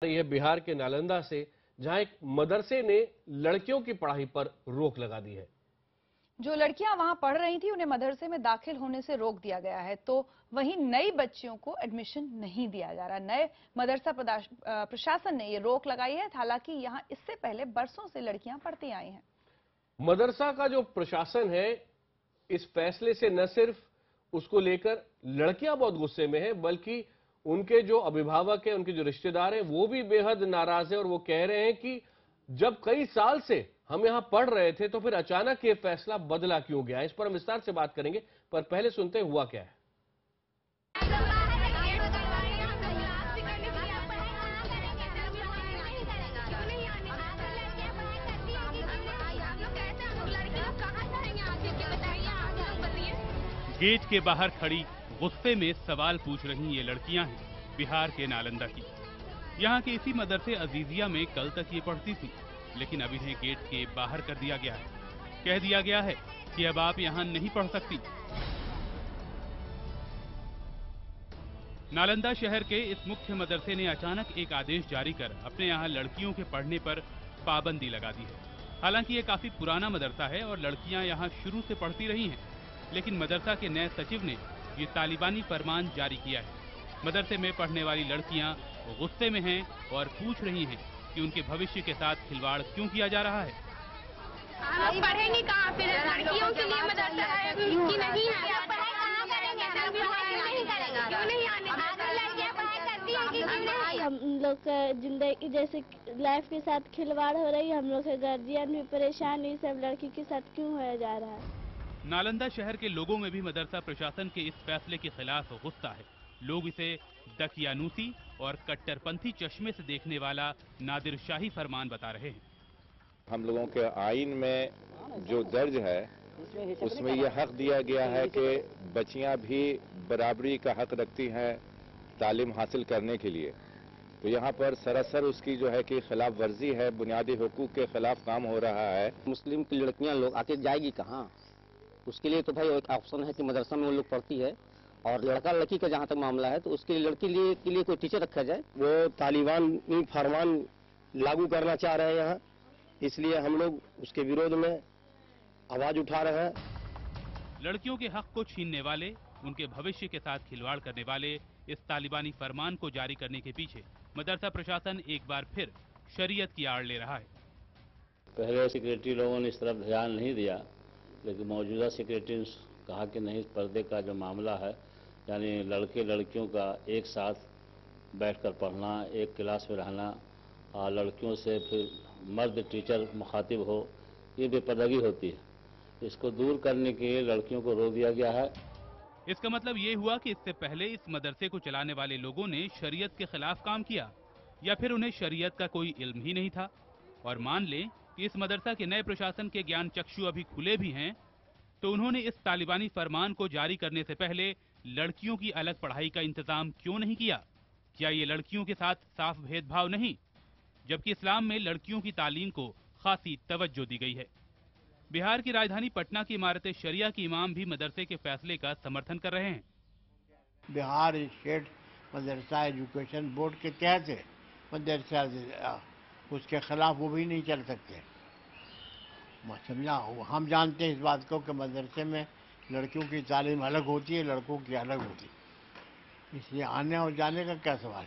रही है बिहार के नालंदा से, जहां एक मदरसे ने लड़कियों की पढ़ाई पर रोक लगा दी है। जो लड़कियां वहां पढ़ रही थी उन्हें मदरसे में दाखिल होने से रोक दिया गया है, तो वहीं नई बच्चियों को एडमिशन नहीं दिया जा रहा। नए मदरसा प्रशासन ने ये रोक लगाई है। हालांकि यहां इससे पहले बरसों से लड़कियां पढ़ती आई हैं। मदरसा का जो प्रशासन है, इस फैसले से न सिर्फ उसको लेकर लड़कियां बहुत गुस्से में हैं, बल्कि उनके जो अभिभावक हैं, उनके जो रिश्तेदार हैं, वो भी बेहद नाराज हैं और वो कह रहे हैं कि जब कई साल से हम यहां पढ़ रहे थे तो फिर अचानक ये फैसला बदला क्यों गया। इस पर हम विस्तार से बात करेंगे, पर पहले सुनते हुआ क्या है। गेट के बाहर खड़ी गुस्से में सवाल पूछ रही ये लड़कियां हैं बिहार के नालंदा की। यहाँ के इसी मदरसे अजीजिया में कल तक ये पढ़ती थी, लेकिन अब इन्हें गेट के बाहर कर दिया गया है। कह दिया गया है कि अब आप यहाँ नहीं पढ़ सकती। नालंदा शहर के इस मुख्य मदरसे ने अचानक एक आदेश जारी कर अपने यहाँ लड़कियों के पढ़ने पर पाबंदी लगा दी है। हालांकि ये काफी पुराना मदरसा है और लड़कियां यहाँ शुरू से पढ़ती रही हैं, लेकिन मदरसा के नए सचिव ने ये तालिबानी फरमान जारी किया है। मदरसे में पढ़ने वाली लड़कियां गुस्से में हैं और पूछ रही हैं कि उनके भविष्य के साथ खिलवाड़ क्यों किया जा रहा है। हम पढ़ेंगे कहाँ, फिर लड़कियों के लिए मदरसा है कि नहीं है? हम लोग का जिंदगी जैसे लाइफ के साथ खिलवाड़ हो रही है, हम लोग के गार्जियन भी परेशान, ये सब लड़की के साथ क्यों होया जा रहा है। नालंदा शहर के लोगों में भी मदरसा प्रशासन के इस फैसले के खिलाफ गुस्सा है। लोग इसे दकियानूसी और कट्टरपंथी चश्मे से देखने वाला नादिरशाही फरमान बता रहे हैं। हम लोगों के आइन में जो दर्ज है उसमें यह हक दिया गया है कि बच्चियां भी बराबरी का हक रखती हैं तालीम हासिल करने के लिए। तो यहाँ पर सरासर उसकी जो है कि खिलाफ वर्जी है, बुनियादी हुकूक के खिलाफ काम हो रहा है। मुस्लिम की लड़कियां लोग आके जाएगी कहाँ? उसके लिए तो भाई एक ऑप्शन है कि मदरसा में वो लोग पढ़ती है, और लड़का लड़की का जहाँ तक मामला है तो उसके लिए लड़की के लिए कोई टीचर रखा जाए। वो तालिबानी फरमान लागू करना चाह रहे हैं यहाँ, इसलिए हम लोग उसके विरोध में आवाज उठा रहे हैं। लड़कियों के हक को छीनने वाले, उनके भविष्य के साथ खिलवाड़ करने वाले इस तालिबानी फरमान को जारी करने के पीछे मदरसा प्रशासन एक बार फिर शरीयत की आड़ ले रहा है। पहले सेक्रेटरी लोगों ने इस तरफ ध्यान नहीं दिया, लेकिन मौजूदा सेक्रेटरी ने कहा कि नहीं, पर्दे का जो मामला है, यानी लड़के लड़कियों का एक साथ बैठकर पढ़ना, एक क्लास में रहना, और लड़कियों से फिर मर्द टीचर मुखातिब हो, ये बेपर्दगी होती है। इसको दूर करने के लिए लड़कियों को रोक दिया गया है। इसका मतलब ये हुआ कि इससे पहले इस मदरसे को चलाने वाले लोगों ने शरीयत के खिलाफ काम किया, या फिर उन्हें शरीयत का कोई इल्म ही नहीं था। और मान लें कि इस मदरसा के नए प्रशासन के ज्ञान चक्षु अभी खुले भी हैं, तो उन्होंने इस तालिबानी फरमान को जारी करने से पहले लड़कियों की अलग पढ़ाई का इंतजाम क्यों नहीं किया? क्या ये लड़कियों के साथ साफ भेदभाव नहीं? जबकि इस्लाम में लड़कियों की तालीम को खासी तवज्जो दी गई है। बिहार की राजधानी पटना की इमारत शरिया के इमाम भी मदरसे के फैसले का समर्थन कर रहे हैं। बिहार स्टेट मदरसा एजुकेशन बोर्ड के तहत है मदरसा, उसके खिलाफ वो भी नहीं चल सकते। समझा, हम जानते हैं इस बात को कि मदरसे में लड़कियों की तालीम अलग होती है, लड़कों की अलग होती है, इसलिए आने और जाने का क्या सवाल।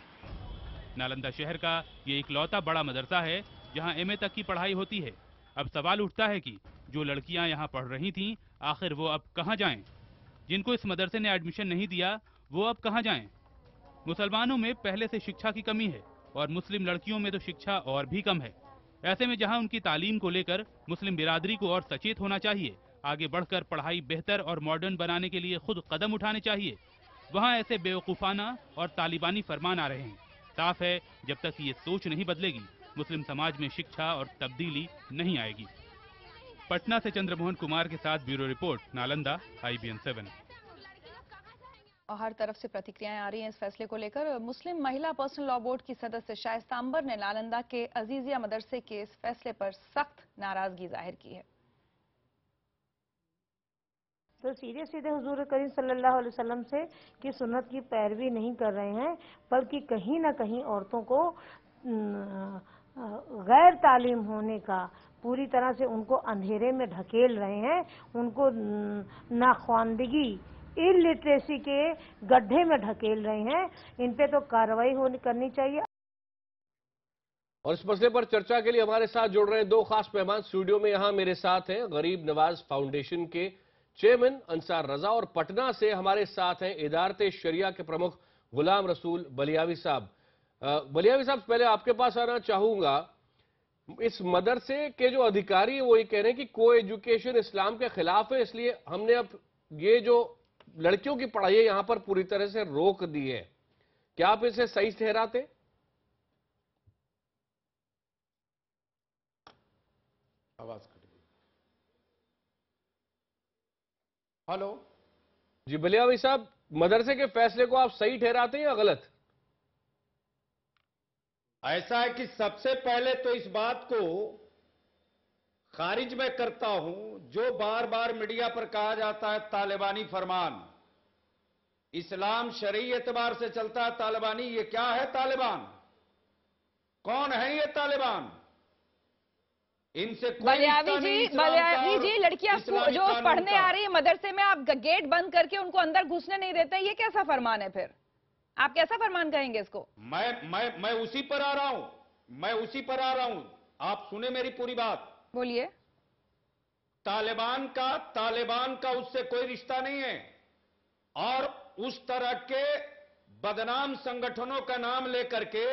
नालंदा शहर का ये इकलौता बड़ा मदरसा है जहां एमए तक की पढ़ाई होती है। अब सवाल उठता है कि जो लड़कियां यहां पढ़ रही थीं, आखिर वो अब कहां जाएं? जिनको इस मदरसे ने एडमिशन नहीं दिया, वो अब कहां जाएं? मुसलमानों में पहले से शिक्षा की कमी है और मुस्लिम लड़कियों में तो शिक्षा और भी कम है। ऐसे में जहां उनकी तालीम को लेकर मुस्लिम बिरादरी को और सचेत होना चाहिए, आगे बढ़कर पढ़ाई बेहतर और मॉडर्न बनाने के लिए खुद कदम उठाने चाहिए, वहां ऐसे बेवकूफाना और तालिबानी फरमान आ रहे हैं। साफ है, जब तक ये सोच नहीं बदलेगी, मुस्लिम समाज में शिक्षा और तब्दीली नहीं आएगी। पटना से चंद्रमोहन कुमार के साथ ब्यूरो रिपोर्ट, नालंदा, IBN 7। और हर तरफ से प्रतिक्रियाएं आ रही हैं इस फैसले को लेकर। मुस्लिम महिला पर्सनल लॉ बोर्ड की सदस्य शाइस्ता अंबर ने नालंदा के अजीजिया मदरसे के इस फैसले पर सख्त नाराजगी जाहिर की है। तो सीधे हुजूर करीम सल्लल्लाहु अलैहि वसल्लम से की सुन्नत की पैरवी नहीं कर रहे हैं, बल्कि कहीं ना कहीं औरतों को गैर तालीम होने का पूरी तरह से उनको अंधेरे में ढकेल रहे हैं, उनको नाख्वानदगी इलिटरेसी के गड्ढे में ढकेल रहे हैं। इन पे तो कार्रवाई करनी चाहिए। और इस मसले पर चर्चा के लिए हमारे साथ जुड़ रहे हैं दो खास मेहमान स्टूडियो में। यहां मेरे साथ हैं गरीब नवाज फाउंडेशन के चेयरमैन अंसार रजा और पटना से हमारे साथ हैं इदारत शरिया के प्रमुख गुलाम रसूल बलियावी साहब। बलियावी साहब, पहले आपके पास आना चाहूंगा। इस मदरसे के जो अधिकारी वो ये कह रहे हैं कि को एजुकेशन इस्लाम के खिलाफ है, इसलिए हमने अब ये जो लड़कियों की पढ़ाई है यहां पर पूरी तरह से रोक दी है। क्या आप इसे सही ठहराते? आवाज कट गई। हेलो जी बलियावी साहब, मदरसे के फैसले को आप सही ठहराते हैं या गलत? ऐसा है कि सबसे पहले तो इस बात को खारिज मैं करता हूं जो बार बार मीडिया पर कहा जाता है तालिबानी फरमान। इस्लाम शरई एतबार से चलता है तालिबानी। ये क्या है तालिबान? कौन है ये तालिबान? इनसे बलियावी जी लड़कियां जो पढ़ने आ रही है मदरसे में, आप गेट बंद करके उनको अंदर घुसने नहीं देते, ये कैसा फरमान है? फिर आप कैसा फरमान कहेंगे इसको? मैं उसी पर आ रहा हूं। आप सुने मेरी पूरी बात। बोलिए। तालिबान का उससे कोई रिश्ता नहीं है। और उस तरह के बदनाम संगठनों का नाम लेकर के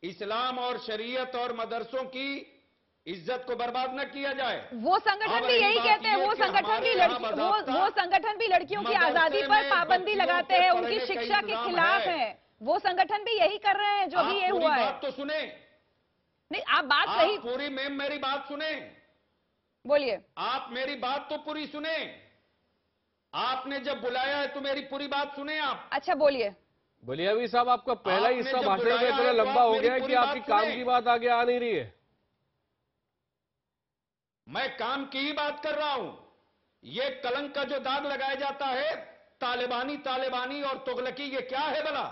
इस्लाम और शरीयत और मदरसों की इज्जत को बर्बाद न किया जाए। वो संगठन भी यही कहते हैं। वो संगठन भी लड़कियों की आजादी पर पाबंदी लगाते हैं, उनकी शिक्षा के खिलाफ है। वो संगठन भी यही कर रहे हैं जो भी ये हुआ है। बात तो सुने। नहीं, आप बात सही पूरी मैम मेरी बात सुने। बोलिए। आप मेरी बात तो पूरी सुने। आपने जब बुलाया है तो मेरी पूरी बात सुने आप। अच्छा बोलिए। बलियावी साहब, आपका पहला हिस्सा भाषण में इतना लंबा हो गया है कि आपकी काम की बात आगे आ नहीं रही है। मैं काम की ही बात कर रहा हूं। ये कलंक का जो दाग लगाया जाता है तालिबानी और तुगलकी, ये क्या है भला?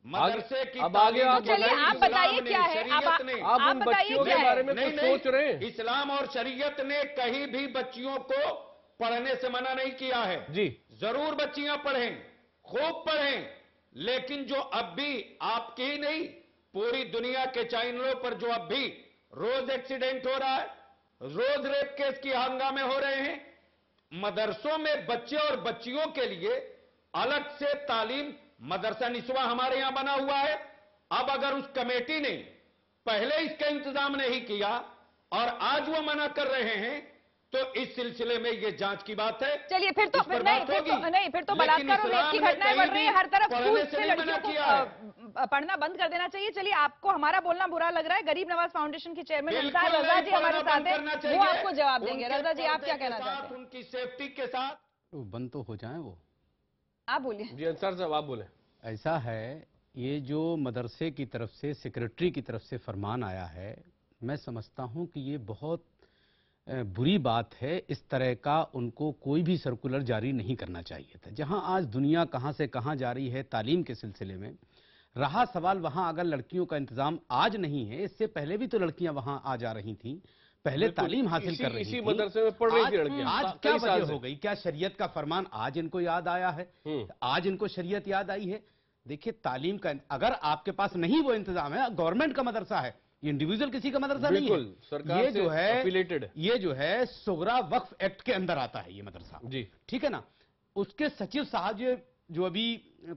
मदरसे की अब आगे आप चलिए, आप बताइए क्या है? आप बच्चियों के बारे में कुछ सोच रहे हैं? इस्लाम और शरीयत ने कहीं भी बच्चियों को पढ़ने से मना नहीं किया है जी। जरूर बच्चियां पढ़ें, खूब पढ़ें, लेकिन जो अब भी आपकी ही नहीं पूरी दुनिया के चैनलों पर जो अब भी रोज एक्सीडेंट हो रहा है, रोज रेप केस की हंगामे हो रहे हैं, मदरसों में बच्चे और बच्चियों के लिए अलग से तालीम मदरसा निस्वा हमारे यहां बना हुआ है। अब अगर उस कमेटी ने पहले इसका इंतजाम नहीं किया और आज वो मना कर रहे हैं तो इस सिलसिले में ये जांच की बात है। चलिए फिर तो बलात्कार और रेप की घटनाएं बढ़ रही है हर तरफ। स्कूल से लड़कियों को पढ़ना बंद कर देना चाहिए। चलिए, आपको हमारा बोलना बुरा लग रहा है। गरीब नवाज फाउंडेशन की चेयरमैन अंसार रजा जी हमारे साथ हैं, वो आपको जवाब देंगे। रजा जी, आप क्या कहना चाहते हैं? उनकी सेफ्टी के साथ बंद तो हो जाए वो। आप बोलिए। जी अंसार साहब, आप बोले। ऐसा है, ये जो मदरसे की तरफ से सेक्रेटरी की तरफ से फरमान आया है, मैं समझता हूं कि ये बहुत बुरी बात है। इस तरह का उनको कोई भी सर्कुलर जारी नहीं करना चाहिए था। जहां आज दुनिया कहां से कहां जा रही है तालीम के सिलसिले में, रहा सवाल वहां अगर लड़कियों का इंतजाम आज नहीं है, इससे पहले भी तो लड़कियां वहां आ जा रही थीं, पहले तालीम हासिल कर रही थी, इसी मदरसे में पढ़ रही थी लड़कियां। आज क्या वजह हो गई? क्या शरीयत का फरमान आज इनको याद आया है? आज इनको शरीयत याद आई है? देखिए, तालीम का अगर आपके पास नहीं वो इंतजाम है, गवर्नमेंट का मदरसा है, ये इंडिविजुअल किसी का मदरसा नहीं है, सरकार ये जो है एफिलिएटेड, ये जो है सुगरा वक्फ एक्ट के अंदर आता है ये मदरसा जी, ठीक है ना। उसके सचिव साहब जो अभी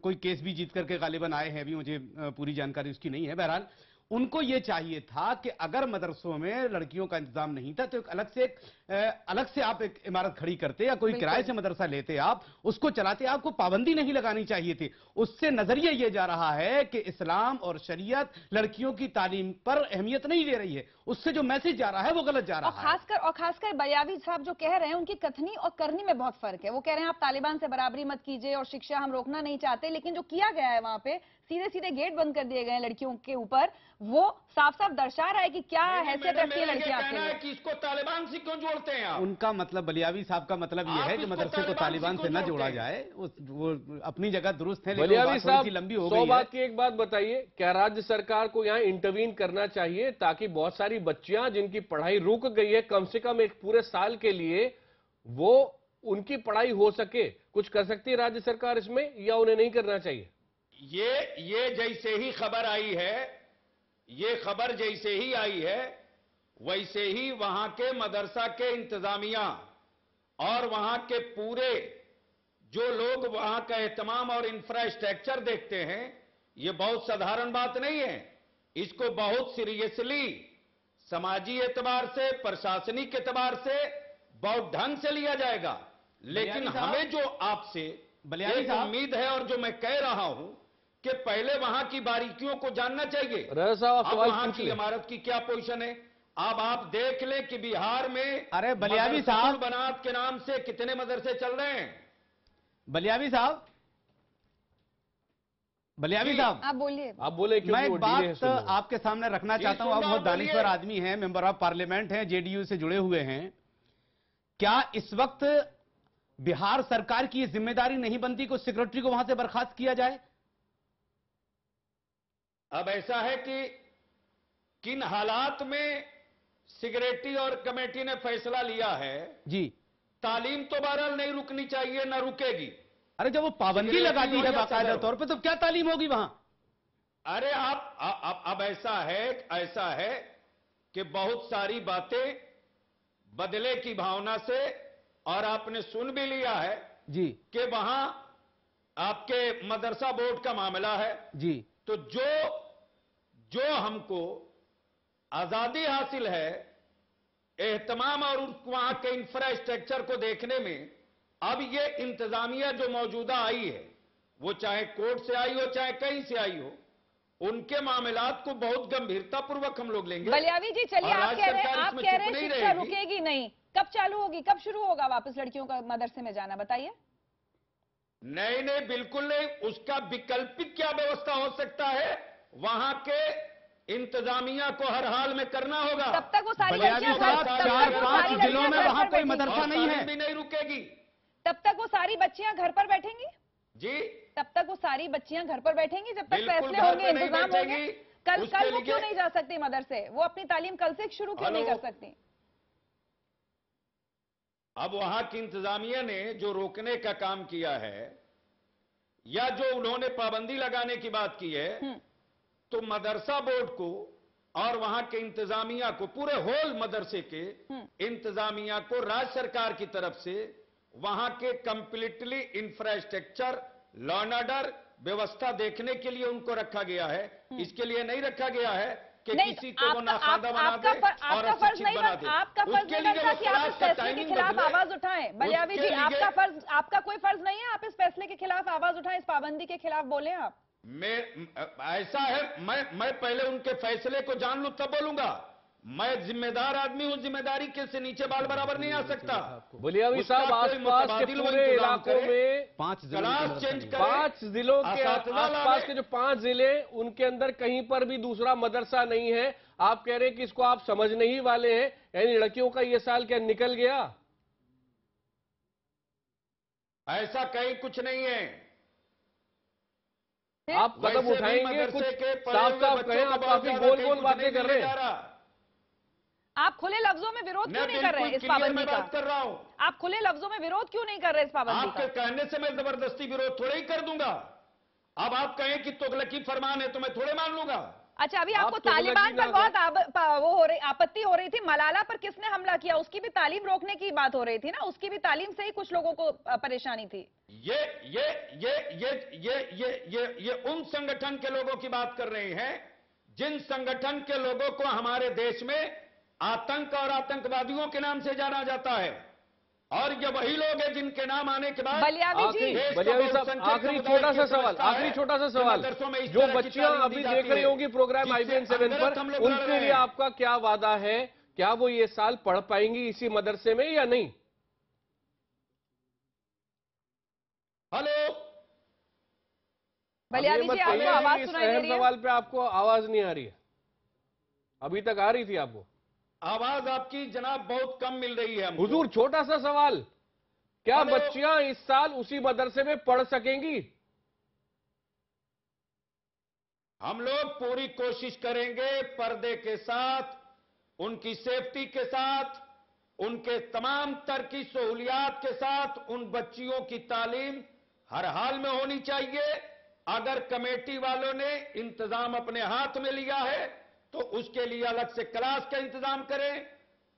कोई केस भी जीत करके गालिबन आए हैं, अभी मुझे पूरी जानकारी उसकी नहीं है, बहरहाल उनको ये चाहिए था कि अगर मदरसों में लड़कियों का इंतजाम नहीं था तो एक अलग से आप एक इमारत खड़ी करते या कोई किराए से मदरसा लेते, आप उसको चलाते, आपको पाबंदी नहीं लगानी चाहिए थी। उससे नजरिया ये जा रहा है कि इस्लाम और शरीयत लड़कियों की तालीम पर अहमियत नहीं दे रही है, उससे जो मैसेज जा रहा है वो गलत जा रहा है। खासकर बलियावी साहब जो कह रहे हैं, उनकी कथनी और करनी में बहुत फर्क है। वो कह रहे हैं आप तालिबान से बराबरी मत कीजिए और शिक्षा हम रोकना नहीं चाहते, लेकिन जो किया गया है वहां पे सीधे सीधे गेट बंद कर दिए गए हैं लड़कियों के ऊपर, वो साफ साफ दर्शा रहा है कि क्या हैसियत रखती है लड़कियां आपके लिए। कि इसको तालिबान से क्यों जोड़ते हैं आप? उनका मतलब, बलियावी साहब का मतलब ये है कि मदरसे को तालिबान से न जोड़ा जाए, वो अपनी जगह दुरुस्त है, लेकिन बलियावी साहब लंबी हो 100 गई बात की एक बात बताइए, क्या राज्य सरकार को यहाँ इंटरवीन करना चाहिए ताकि बहुत सारी बच्चियां जिनकी पढ़ाई रुक गई है कम से कम एक पूरे साल के लिए, वो उनकी पढ़ाई हो सके? कुछ कर सकती है राज्य सरकार इसमें, या उन्हें नहीं करना चाहिए? ये जैसे ही खबर आई है, ये खबर जैसे ही आई है, वैसे ही वहां के मदरसा के इंतजामिया और वहां के पूरे जो लोग वहां का एहतमाम और इंफ्रास्ट्रक्चर देखते हैं, ये बहुत साधारण बात नहीं है, इसको बहुत सीरियसली समाजी एतबार से, प्रशासनिक एतबार से बहुत ढंग से लिया जाएगा। लेकिन हमें जो आपसे एक उम्मीद है और जो मैं कह रहा हूं कि पहले वहां की बारीकियों को जानना चाहिए। अब वहां की इमारत की क्या पोजीशन है, अब आप देख लें कि बिहार में अरे बलियावी साहब, बनात के नाम से कितने मदरसे चल रहे हैं। बलियावी साहब, आप बोलिए। आप बोले, मैं एक बात आपके सामने रखना चाहता हूं। आप बहुत दानिश्वर आदमी हैं, मेंबर ऑफ पार्लियामेंट हैं, जेडीयू से जुड़े हुए हैं। क्या इस वक्त बिहार सरकार की जिम्मेदारी नहीं बनती कि सेक्रेटरी को वहां से बर्खास्त किया जाए? अब ऐसा है कि किन हालात में सेक्रेटरी और कमेटी ने फैसला लिया है जी, तालीम तो बहरहाल नहीं रुकनी चाहिए, न रुकेगी। अरे जब वो पाबंदी लगा दी है बाकायदा तौर पे, तो क्या तालीम होगी वहां? अरे आप अब ऐसा है कि बहुत सारी बातें बदले की भावना से, और आपने सुन भी लिया है जी कि वहां आपके मदरसा बोर्ड का मामला है जी। तो जो हमको आजादी हासिल है एहतमाम और वहां के इंफ्रास्ट्रक्चर को देखने में, अब ये इंतजामिया जो मौजूदा आई है, वो चाहे कोर्ट से आई हो चाहे कहीं से आई हो, उनके मामलात को बहुत गंभीरता पूर्वक हम लोग लेंगे। बलियावी जी चलिए, आप कह रहे हैं शिक्षा रुकेगी नहीं, कब चालू होगी, कब शुरू होगा वापस लड़कियों का मदरसे में जाना, बताइए। नहीं, बिल्कुल नहीं। उसका वैकल्पिक क्या व्यवस्था हो सकता है, वहां के इंतजामिया को हर हाल में करना होगा। तब तक वो सारी 4-5 जिलों में वहां कोई मदरसा नहीं है, भी नहीं रुकेगी। तब तक वो सारी बच्चियां घर पर बैठेंगी जी, तब तक वो सारी बच्चियां घर पर बैठेंगी जब तक फैसले होंगे, इंतजाम होंगे। कल वो क्यों नहीं जा सकती मदरसे? वो अपनी तालीम कल से शुरू क्यों नहीं कर सकती? अब वहां की इंतजामिया ने जो रोकने का काम किया है या जो उन्होंने पाबंदी लगाने की बात की है, तो मदरसा बोर्ड को और वहां के इंतजामिया को, पूरे होल मदरसे के इंतजामिया को राज्य सरकार की तरफ से वहां के completely infrastructure, law and order व्यवस्था देखने के लिए उनको रखा गया है। इसके लिए नहीं रखा गया है कि किसी को वो नाखादा बना दे और अशिक्षित बना दे। आपका फर्ज नहीं बनता कि आप इस फैसले के खिलाफ आवाज उठाएं। बलियावी जी, आपका कोई फर्ज नहीं है, आप इस फैसले के खिलाफ आवाज उठाएं, इस पाबंदी के खिलाफ बोलें आप। ऐसा है, मैं पहले उनके फैसले को जान लूं तब बोलूंगा। मैं जिम्मेदार आदमी हूं, जिम्मेदारी के से नीचे बाल बराबर नहीं आ सकता। बलियावी साहब, आसपास के पूरे इलाकों में 5 जिलों के आसपास के जो 5 जिले, उनके अंदर कहीं पर भी दूसरा मदरसा नहीं है। आप कह रहे हैं कि इसको आप समझने ही वाले हैं, यानी लड़कियों का ये साल क्या निकल गया? ऐसा कहीं कुछ नहीं है। आप कदम उठाएंगे, कुछ साफ साफ कहें, आप काफी गोल गोल बातें कर रहे हैं। आप खुले लफ्जों में विरोध क्यों नहीं कर रहे इस पाबंदी का? कर रहा हूं। आप खुले लफ्जों में विरोध क्यों नहीं कर रहे इस पाबंदी का? आपके कहने से मैं जबरदस्ती विरोध थोड़े ही कर दूंगा। अब आप कहें कि तुगलकी फरमान है तो मैं थोड़े मान लूंगा। अच्छा, अभी आपको तालिबान पर बहुत आपत्ति हो रही थी, मलाला पर किसने हमला किया, उसकी भी तालीम रोकने की बात हो रही थी ना, उसकी भी तालीम से ही कुछ लोगों को परेशानी थी। ये उन संगठन के लोगों की बात कर रहे हैं जिन संगठन के लोगों को हमारे देश में आतंक और आतंकवादियों के नाम से जाना जाता है, और ये वही लोग हैं जिनके नाम आने के बाद बलियावी साहब, आखिरी छोटा सा सवाल, जो बच्चियां अभी देख रही होंगी प्रोग्राम IBN 7 पर, उनके लिए आपका क्या वादा है? क्या वो ये साल पढ़ पाएंगी इसी मदरसे में या नहीं? हेलो, बलियादी जी, आपको आवाज सुनाई दे रही है? सवाल पे आपको आवाज नहीं आ रही है, अभी तक आ रही थी आपको आवाज आपकी जनाब बहुत कम मिल रही है हमको। हुजूर, छोटा सा सवाल, क्या बच्चियां इस साल उसी मदरसे में पढ़ सकेंगी? हम लोग पूरी कोशिश करेंगे पर्दे के साथ, उनकी सेफ्टी के साथ, उनके तमाम तरह की सहूलियात के साथ उन बच्चियों की तालीम हर हाल में होनी चाहिए। अगर कमेटी वालों ने इंतजाम अपने हाथ में लिया है तो उसके लिए अलग से क्लास का इंतजाम करें,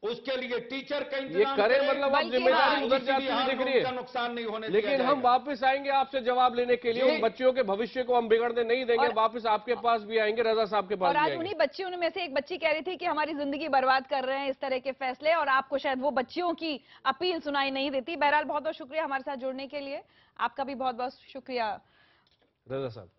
उसके लिए टीचर का इंतजाम करें, करें। मतलब आप जिम्मेदारी उधर जाती हुई दिख रही है। नुकसान नहीं होने लेकिन हम वापस आएंगे आपसे जवाब लेने के लिए, उन बच्चियों के भविष्य को हम बिगड़ने नहीं देंगे, वापस आपके पास भी आएंगे, रजा साहब के पास और भी आज आएंगे। उन्हीं बच्चियों में से एक बच्ची कह रही थी कि हमारी जिंदगी बर्बाद कर रहे हैं इस तरह के फैसले, और आपको शायद वो बच्चियों की अपील सुनाई नहीं देती। बहरहाल बहुत बहुत शुक्रिया हमारे साथ जुड़ने के लिए, आपका भी बहुत बहुत शुक्रिया रजा साहब।